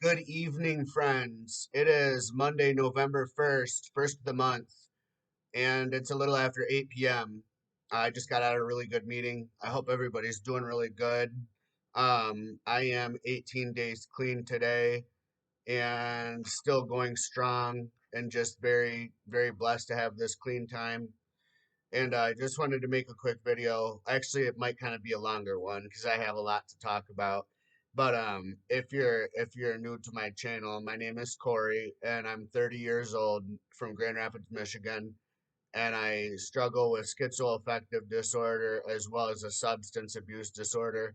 Good evening, friends. It is Monday, November 1st, first of the month, and it's a little after 8 p.m. I just got out of a really good meeting. I hope everybody's doing really good. I am 18 days clean today and still going strong and just very, very blessed to have this clean time. And I just wanted to make a quick video. Actually, it might kind of be a longer one because I have a lot to talk about. But if you're new to my channel, my name is Corey, and I'm 30 years old from Grand Rapids, Michigan, and I struggle with schizoaffective disorder as well as a substance abuse disorder.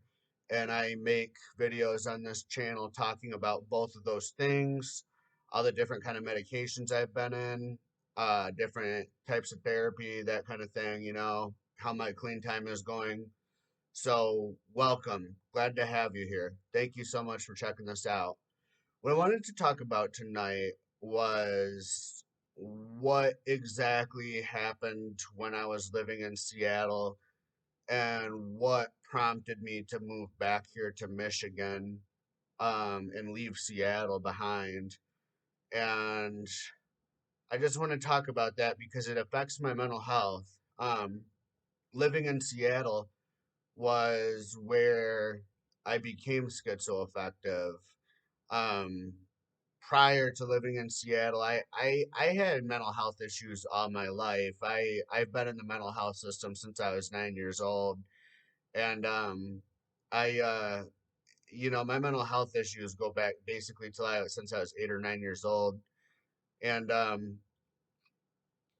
And I make videos on this channel talking about both of those things, all the different kind of medications I've been in, different types of therapy, that kind of thing, how my clean time is going. So, welcome. Glad to have you here. Thank you so much for checking this out. What I wanted to talk about tonight was what exactly happened when I was living in Seattle and what prompted me to move back here to Michigan, and leave Seattle behind. And I just want to talk about that because it affects my mental health. Living in Seattle was where I became schizoaffective. Um, Prior to living in Seattle, I had mental health issues all my life. I've been in the mental health system since I was 9 years old, and I my mental health issues go back basically till since I was 8 or 9 years old, and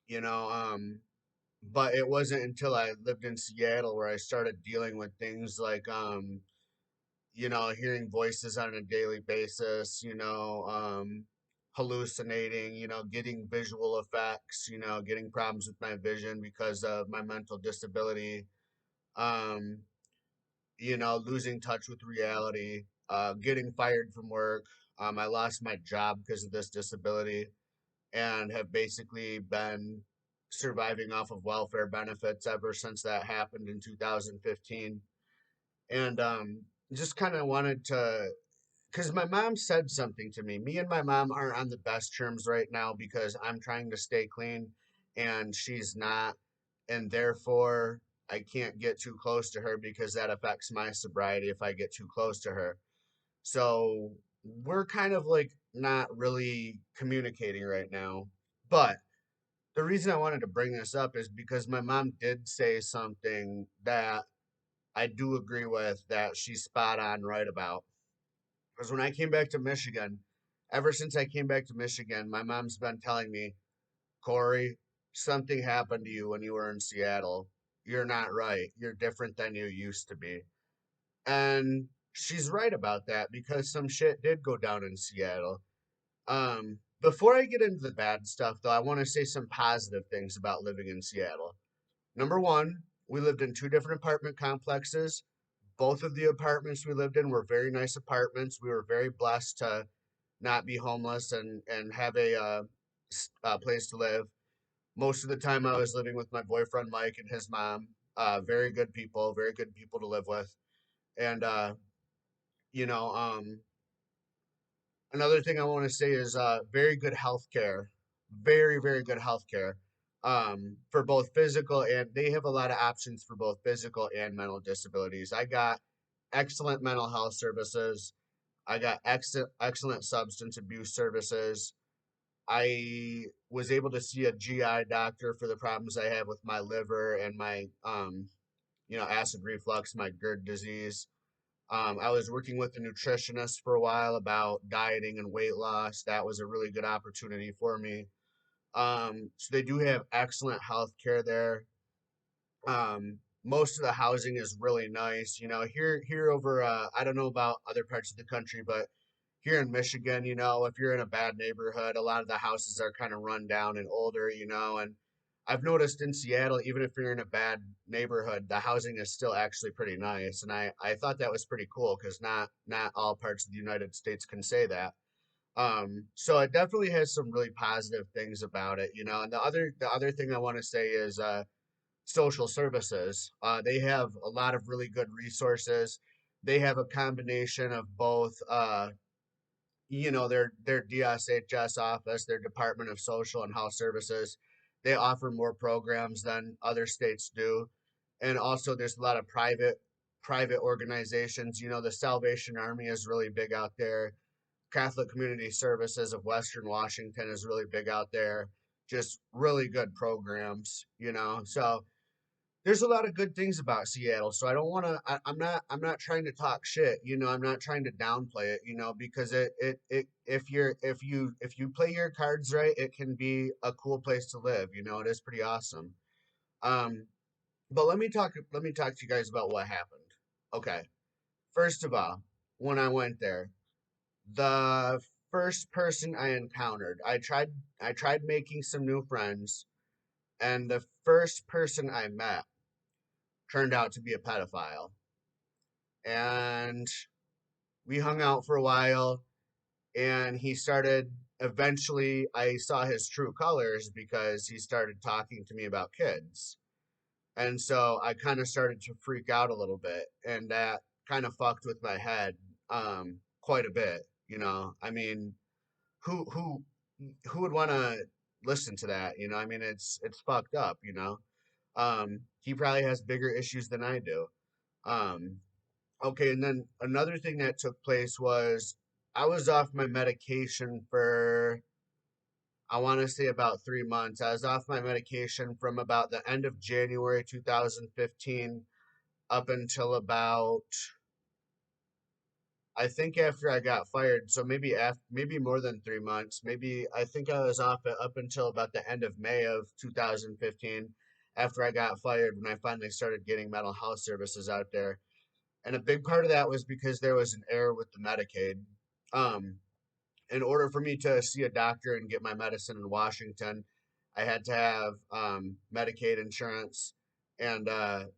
you know but it wasn't until I lived in Seattle where I started dealing with things like hearing voices on a daily basis, hallucinating, getting visual effects, getting problems with my vision because of my mental disability, um, losing touch with reality, getting fired from work. I lost my job because of this disability and have basically been surviving off of welfare benefits ever since that happened in 2015. And just kind of wanted to because my mom said something to me. Me and my mom aren't on the best terms right now because I'm trying to stay clean and she's not. And therefore, I can't get too close to her because that affects my sobriety if I get too close to her. So we're kind of like not really communicating right now. But the reason I wanted to bring this up is because my mom did say something that I do agree with that she's spot on right about. Because when I came back to Michigan, ever since I came back to Michigan, my mom's been telling me, Corey, something happened to you when you were in Seattle. You're not right. You're different than you used to be. And she's right about that because some shit did go down in Seattle. Before I get into the bad stuff, though, I want to say some positive things about living in Seattle. Number one, we lived in two different apartment complexes. Both of the apartments we lived in were very nice apartments. We were very blessed to not be homeless and have a place to live. Most of the time, I was living with my boyfriend Mike and his mom. Very good people to live with. And you know, another thing I want to say is very good health care, very good health care, for both physical and they have a lot of options for both physical and mental disabilities. I got excellent mental health services. I got excellent substance abuse services. I was able to see a GI doctor for the problems I have with my liver and my acid reflux, my GERD disease. I was working with a nutritionist for a while about dieting and weight loss. That was a really good opportunity for me. So they do have excellent health care there. Most of the housing is really nice. Here over I don't know about other parts of the country, but here in Michigan, if you're in a bad neighborhood, a lot of the houses are kind of run down and older, and I've noticed in Seattle, even if you're in a bad neighborhood, the housing is still actually pretty nice. And I thought that was pretty cool because not all parts of the United States can say that. So it definitely has some really positive things about it, and the other thing I want to say is social services. They have a lot of really good resources. They have a combination of both their DSHS office, their Department of Social and Health Services, they offer more programs than other states do. And also there's a lot of private organizations. The Salvation Army is really big out there. Catholic Community Services of Western Washington is really big out there. Just really good programs. So there's a lot of good things about Seattle. So I don't want to. I'm not trying to talk shit. I'm not trying to downplay it. Because if you play your cards right, it can be a cool place to live. It is pretty awesome. Um, but let me talk to you guys about what happened. Okay. First of all, when I went there, the first person I encountered, I tried making some new friends, and the first person I met turned out to be a pedophile. And we hung out for a while, and eventually I saw his true colors because he started talking to me about kids. And so I kind of started to freak out a little bit, and that kind of fucked with my head quite a bit. I mean, who would want to listen to that? I mean, it's fucked up. He probably has bigger issues than I do. Um, okay, and then another thing that took place was I was off my medication for, I want to say, about 3 months. I was off my medication from about the end of January 2015 up until about, I think, after I got fired. So maybe more than 3 months. Maybe I think I was off it up until about the end of May of 2015 after I got fired, when I finally started getting mental health services out there. And a big part of that was because there was an error with the Medicaid. Um, in order for me to see a doctor and get my medicine in Washington, I had to have Medicaid insurance. And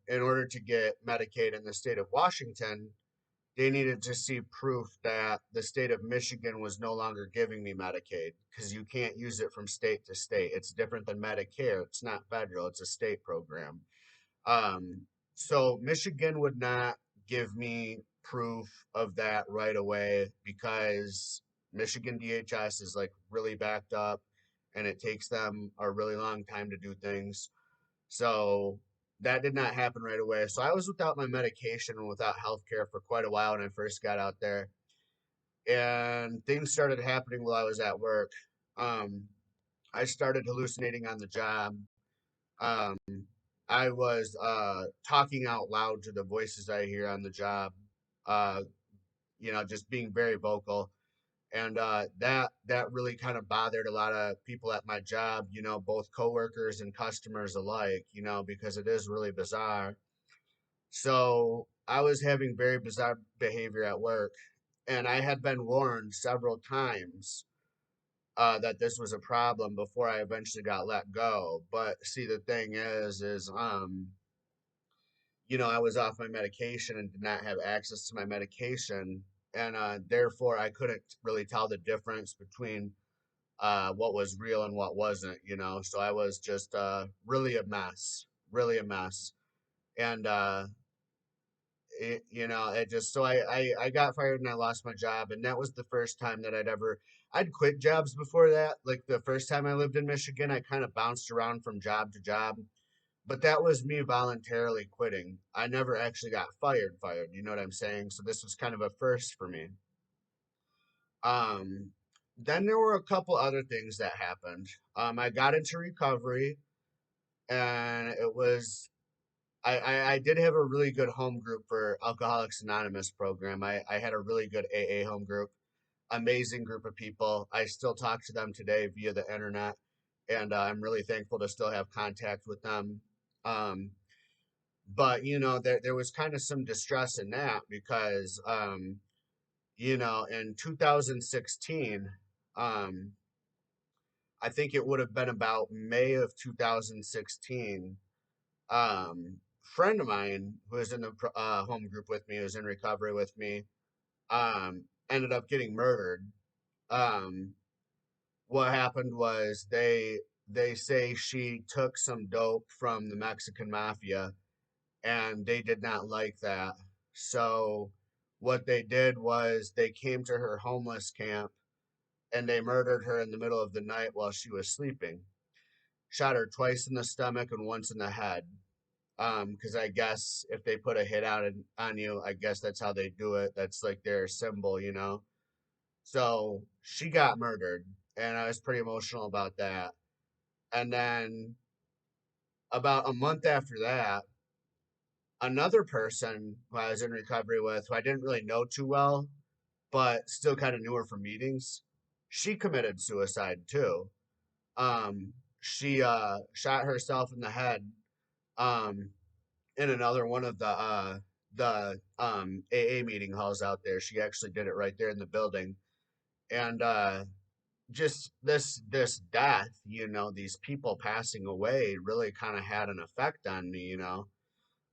in order to get Medicaid in the state of Washington, they needed to see proof that the state of Michigan was no longer giving me Medicaid, because you can't use it from state to state. It's different than Medicare. It's not federal, it's a state program. Um, so Michigan would not give me proof of that right away because Michigan DHS is like really backed up, and it takes them a really long time to do things. So that did not happen right away. So I was without my medication and without health care for quite a while when I first got out there. And things started happening while I was at work. Um, I started hallucinating on the job. Um, I was talking out loud to the voices I hear on the job, uh, just being very vocal. And that really kind of bothered a lot of people at my job, both coworkers and customers alike, because it is really bizarre. So I was having very bizarre behavior at work, and I had been warned several times that this was a problem before I eventually got let go. But see, the thing is, I was off my medication and did not have access to my medication, and therefore I couldn't really tell the difference between what was real and what wasn't. So I was just really a mess, and it just so I got fired and I lost my job, and that was the first time that I'd quit jobs before that. Like the first time I lived in Michigan, I kind of bounced around from job to job, but that was me voluntarily quitting. I never actually got fired, you know what I'm saying? So this was kind of a first for me. Um, then there were a couple other things that happened. I got into recovery, and I did have a really good home group for Alcoholics Anonymous program. I had a really good AA home group, amazing group of people. I still talk to them today via the internet, and I'm really thankful to still have contact with them. Um, but there was kind of some distress in that because in 2016, um, I think it would have been about May of 2016. Friend of mine who was in the home group with me, who was in recovery with me, ended up getting murdered. Um, what happened was they say she took some dope from the Mexican mafia, and they did not like that. So what they did was they came to her homeless camp, and they murdered her in the middle of the night while she was sleeping. Shot her twice in the stomach and once in the head. Because I guess if they put a hit out on you, I guess that's how they do it. That's like their symbol, you know? So she got murdered, and I was pretty emotional about that. And then about a month after that, another person who I was in recovery with, who I didn't really know too well, but still kind of knew her from meetings, she committed suicide too. She shot herself in the head um, in another one of the AA meeting halls out there. She actually did it right there in the building, and just this death, you know, these people passing away really kind of had an effect on me, you know.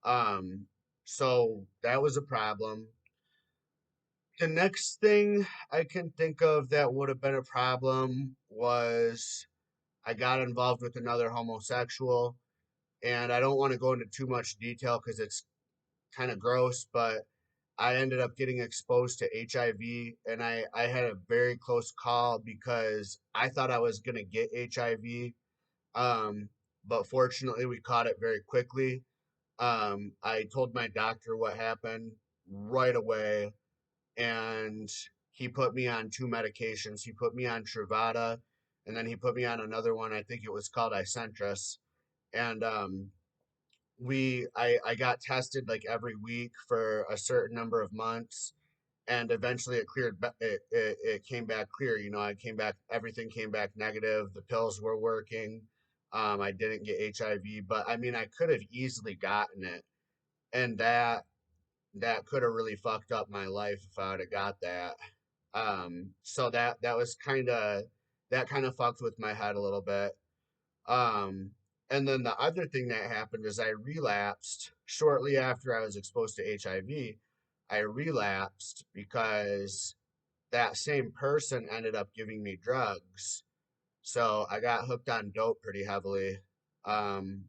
Um, so that was a problem. The next thing I can think of that would have been a problem was I got involved with another homosexual, and I don't want to go into too much detail because it's kind of gross, but I ended up getting exposed to HIV, and I had a very close call because I thought I was going to get HIV. Um, but fortunately, we caught it very quickly. I told my doctor what happened right away, and he put me on two medications. He put me on Truvada, and then he put me on another one. I think it was called Icentris. And I got tested like every week for a certain number of months, and eventually it cleared. It came back clear. You know, I came back. Everything came back negative. The pills were working. I didn't get HIV, but I mean, I could have easily gotten it, and that could have really fucked up my life if I would have got that. So that was that kind of fucked with my head a little bit. Um, and then the other thing that happened is I relapsed shortly after I was exposed to HIV. I relapsed because that same person ended up giving me drugs. So I got hooked on dope pretty heavily. Um,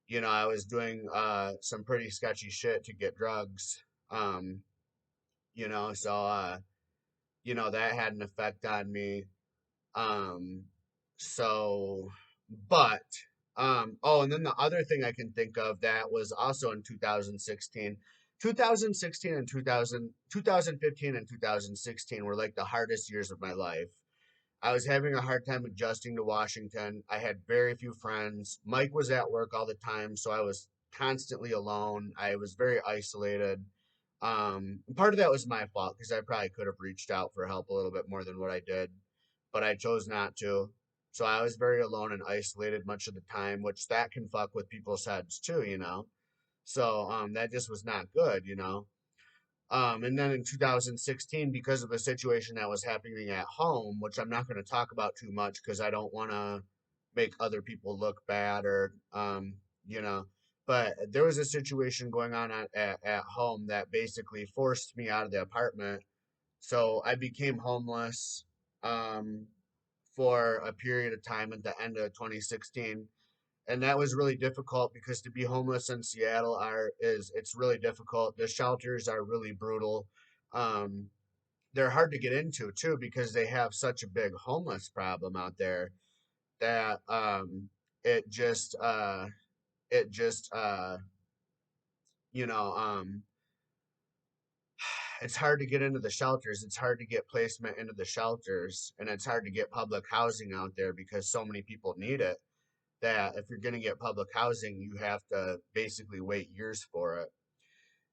you know, I was doing some pretty sketchy shit to get drugs. Um, you know, so you know, that had an effect on me. Um, so, but, oh, and then the other thing I can think of that was also in 2016, 2016 and 2015 and 2016 were like the hardest years of my life. I was having a hard time adjusting to Washington. I had very few friends. Mike was at work all the time, so I was constantly alone. I was very isolated. Part of that was my fault because I probably could have reached out for help a little bit more than what I did, but I chose not to. So I was very alone and isolated much of the time, which that can fuck with people's heads too, you know. So that just was not good, you know. And then in 2016, because of a situation that was happening at home, which I'm not going to talk about too much because I don't want to make other people look bad or, you know, but there was a situation going on at home that basically forced me out of the apartment. So I became homeless um, for a period of time at the end of 2016, and that was really difficult because to be homeless in Seattle it's really difficult. The shelters are really brutal. Um, they're hard to get into too because they have such a big homeless problem out there that it just uh, it just you know it's hard to get into the shelters. It's hard to get placement into the shelters, and it's hard to get public housing out there because so many people need it. That if you're going to get public housing, you have to basically wait years for it.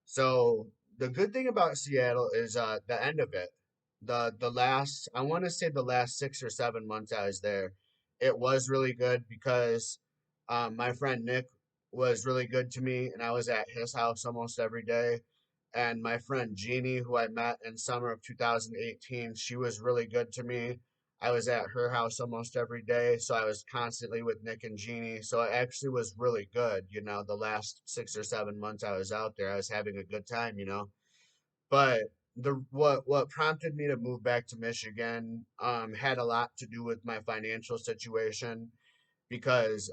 So the good thing about Seattle is the end of it. The last I want to say the last 6 or 7 months I was there, it was really good because my friend Nick was really good to me, and I was at his house almost every day. And my friend Jeannie, who I met in summer of 2018, she was really good to me. I was at her house almost every day, so I was constantly with Nick and Jeannie. So it actually was really good. You know, the last 6 or 7 months I was out there, I was having a good time, you know. But what prompted me to move back to Michigan had a lot to do with my financial situation because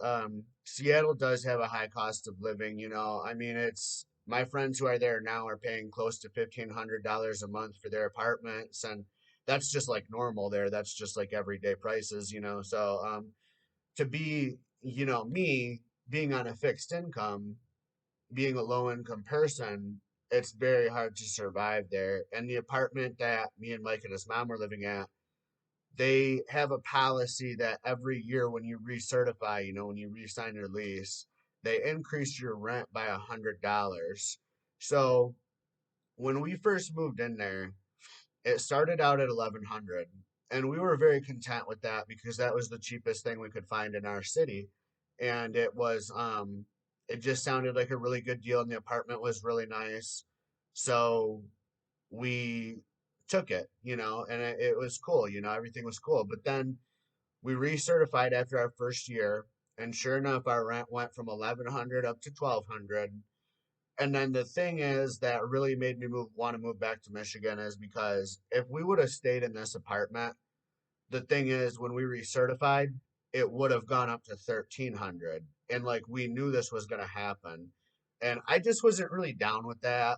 Seattle does have a high cost of living. You know, I mean, it's my friends who are there now are paying close to $1,500 a month for their apartments, and that's just like normal there. That's just like everyday prices, you know. So to be, you know, me being on a fixed income, being a low income person, it's very hard to survive there. And the apartment that me and Mike and his mom were living at, they have a policy that every year when you recertify, you know, when you re-sign your lease, they increase your rent by $100. So when we first moved in there, it started out at 1100, and we were very content with that because that was the cheapest thing we could find in our city, and it just sounded like a really good deal, and the apartment was really nice, so we took it, you know, and it was cool, you know, everything was cool. But then we recertified after our first year, and sure enough, our rent went from 1100 up to 1200. And then the thing is that really made me want to move back to Michigan is because if we would have stayed in this apartment, the thing is when we recertified, it would have gone up to 1300, and like we knew this was going to happen, and I just wasn't really down with that.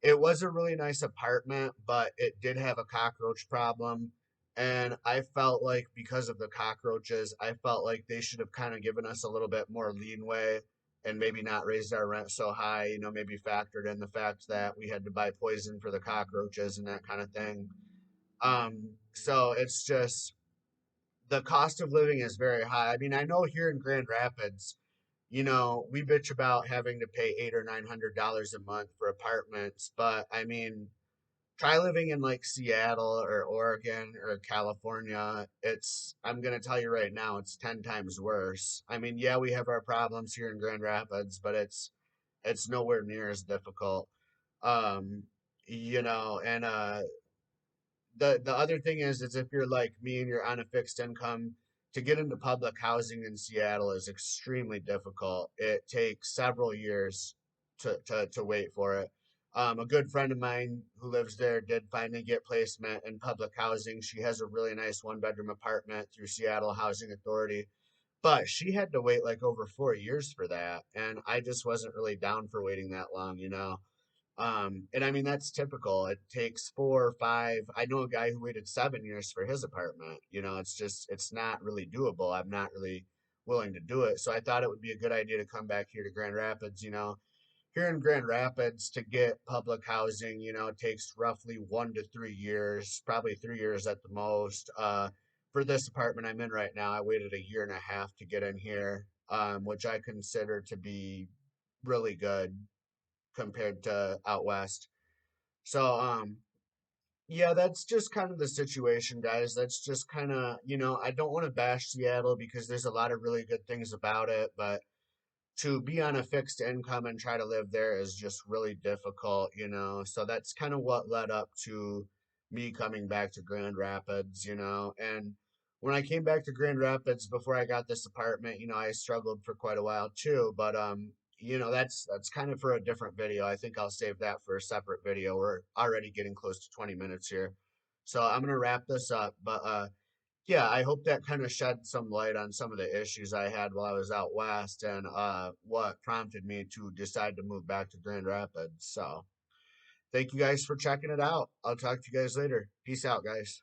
It was a really nice apartment, but it did have a cockroach problem, and I felt like because of the cockroaches, I felt like they should have kind of given us a little bit more leeway and maybe not raised our rent so high, you know, maybe factored in the fact that we had to buy poison for the cockroaches and that kind of thing. So it's just the cost of living is very high. I mean, I know here in Grand Rapids, you know, we bitch about having to pay $800 or $900 a month for apartments, but I mean, try living in like Seattle or Oregon or California. I'm gonna tell you right now, it's 10 times worse. I mean, yeah, we have our problems here in Grand Rapids, but it's nowhere near as difficult. Um, you know, and the other thing is if you're like me and you're on a fixed income, to get into public housing in Seattle is extremely difficult. It takes several years to wait for it. A good friend of mine who lives there did finally get placement in public housing. She has a really nice one bedroom apartment through Seattle Housing Authority, but she had to wait like over 4 years for that, and I just wasn't really down for waiting that long, you know. And I mean, that's typical. It takes 4 or 5. I know a guy who waited 7 years for his apartment. You know, it's not really doable. I'm not really willing to do it. So I thought it would be a good idea to come back here to Grand Rapids. You know, here in Grand Rapids to get public housing, you know, it takes roughly 1 to 3 years, probably 3 years at the most. For this apartment I'm in right now, I waited a year and a half to get in here, which I consider to be really good compared to out west. So yeah, that's just kind of the situation, guys. That's just kind of, you know, I don't want to bash Seattle because there's a lot of really good things about it, but to be on a fixed income and try to live there is just really difficult, you know. So that's kind of what led up to me coming back to Grand Rapids, you know. And when I came back to Grand Rapids before I got this apartment, you know, I struggled for quite a while too, but you know, that's kind of for a different video. I think I'll save that for a separate video. We're already getting close to 20 minutes here. So I'm going to wrap this up, but yeah, I hope that kind of shed some light on some of the issues I had while I was out west and what prompted me to decide to move back to Grand Rapids. So, thank you guys for checking it out. I'll talk to you guys later. Peace out, guys.